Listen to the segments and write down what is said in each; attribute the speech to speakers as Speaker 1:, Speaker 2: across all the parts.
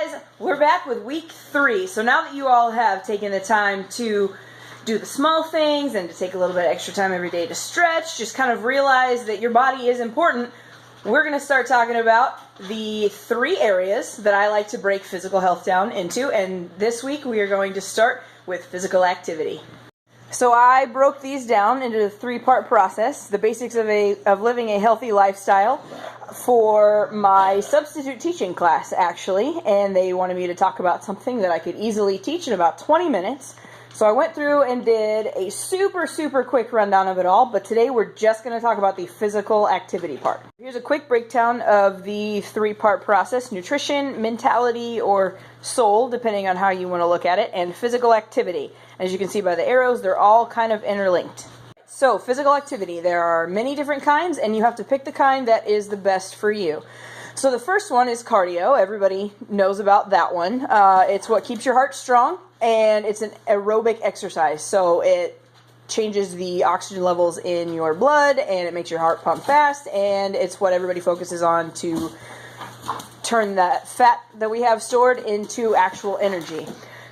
Speaker 1: guys, we're back with week 3. So now that you all have taken the time to do the small things and to take a little bit extra time every day to stretch, just kind of realize that your body is important, we're going to start talking about the 3 areas that I like to break physical health down into. And this week we are going to start with physical activity. So I broke these down into a 3-part process, the basics of living a healthy lifestyle, for my substitute teaching class, actually, and they wanted me to talk about something that I could easily teach in about 20 minutes. So I went through and did a super quick rundown of it all, but today we're just going to talk about the physical activity part. Here's a quick breakdown of the 3-part process: nutrition, mentality, or soul, depending on how you want to look at it, and physical activity. As you can see by the arrows, they're all kind of interlinked. So, physical activity, there are many different kinds, and you have to pick the kind that is the best for you. So the first one is cardio. Everybody knows about that one. It's what keeps your heart strong, and it's an aerobic exercise. So it changes the oxygen levels in your blood, and it makes your heart pump fast, and it's what everybody focuses on to turn that fat that we have stored into actual energy.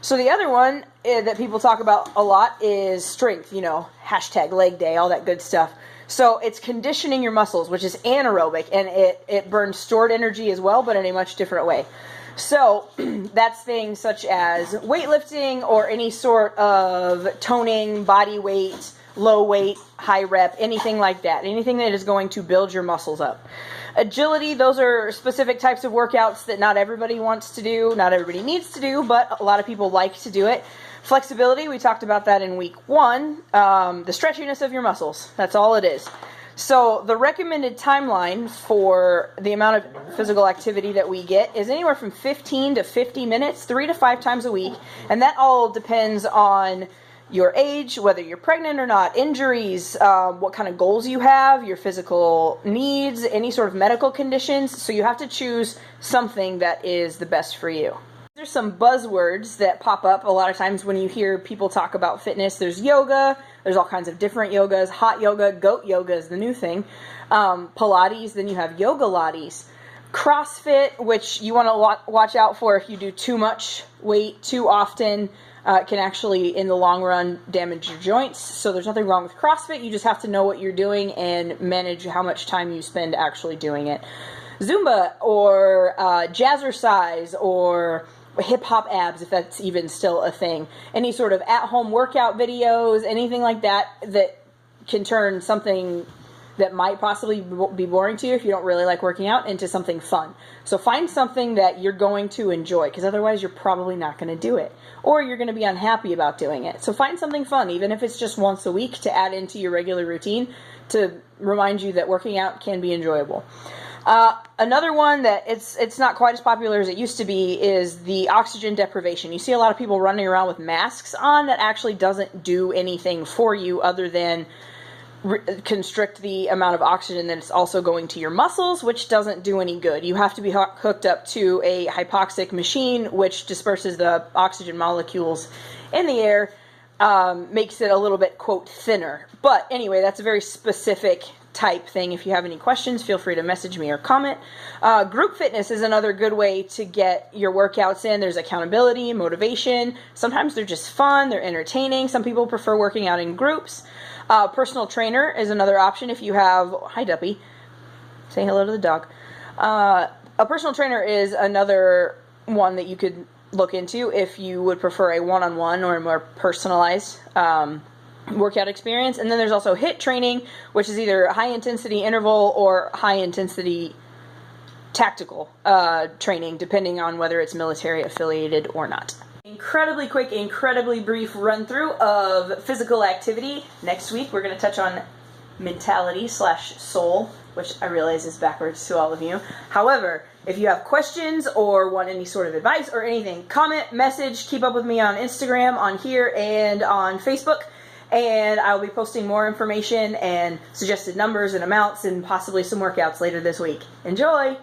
Speaker 1: So the other one that people talk about a lot is strength, hashtag leg day, all that good stuff. So it's conditioning your muscles, which is anaerobic, and it burns stored energy as well, but in a much different way. So that's things such as weightlifting or any sort of toning, body weight, low weight, high rep, anything like that. Anything that is going to build your muscles up. Agility, those are specific types of workouts that not everybody wants to do, not everybody needs to do, but a lot of people like to do it. Flexibility, we talked about that in week 1. The stretchiness of your muscles, that's all it is. So the recommended timeline for the amount of physical activity that we get is anywhere from 15 to 50 minutes, 3 to 5 times a week, and that all depends on your age, whether you're pregnant or not, injuries, what kind of goals you have, your physical needs, any sort of medical conditions. So you have to choose something that is the best for you. There's some buzzwords that pop up a lot of times when you hear people talk about fitness. There's yoga, there's all kinds of different yogas, hot yoga, goat yoga is the new thing, Pilates, then you have yoga lattes. CrossFit, which you want to watch out for if you do too much weight too often. It can actually, in the long run, damage your joints. So there's nothing wrong with CrossFit. You just have to know what you're doing and manage how much time you spend actually doing it. Zumba or jazzercise or hip-hop abs, if that's even still a thing. Any sort of at-home workout videos, anything like that that can turn something that might possibly be boring to you if you don't really like working out into something fun. So find something that you're going to enjoy, because otherwise you're probably not going to do it. Or you're going to be unhappy about doing it. So find something fun, even if it's just once a week, to add into your regular routine to remind you that working out can be enjoyable. Another one that it's not quite as popular as it used to be is the oxygen deprivation. You see a lot of people running around with masks on that actually doesn't do anything for you other than constrict the amount of oxygen that it's also going to your muscles, which doesn't do any good. You have to be hooked up to a hypoxic machine, which disperses the oxygen molecules in the air, makes it a little bit, quote, thinner. But anyway, that's a very specific type thing. If you have any questions, feel free to message me or comment. Group fitness is another good way to get your workouts in. There's accountability, motivation. Sometimes they're just fun, they're entertaining. Some people prefer working out in groups. Personal trainer is another option if you have... Hi, Duppy. Say hello to the dog. A personal trainer is another one that you could look into if you would prefer a one-on-one or a more personalized workout experience. And then there's also HIIT training, which is either high-intensity interval or high-intensity tactical training, depending on whether it's military affiliated or not. Incredibly quick, incredibly brief run-through of physical activity. Next week, we're going to touch on mentality/soul, which I realize is backwards to all of you. However, if you have questions or want any sort of advice or anything, comment, message, keep up with me on Instagram, on here, and on Facebook. And I'll be posting more information and suggested numbers and amounts and possibly some workouts later this week. Enjoy!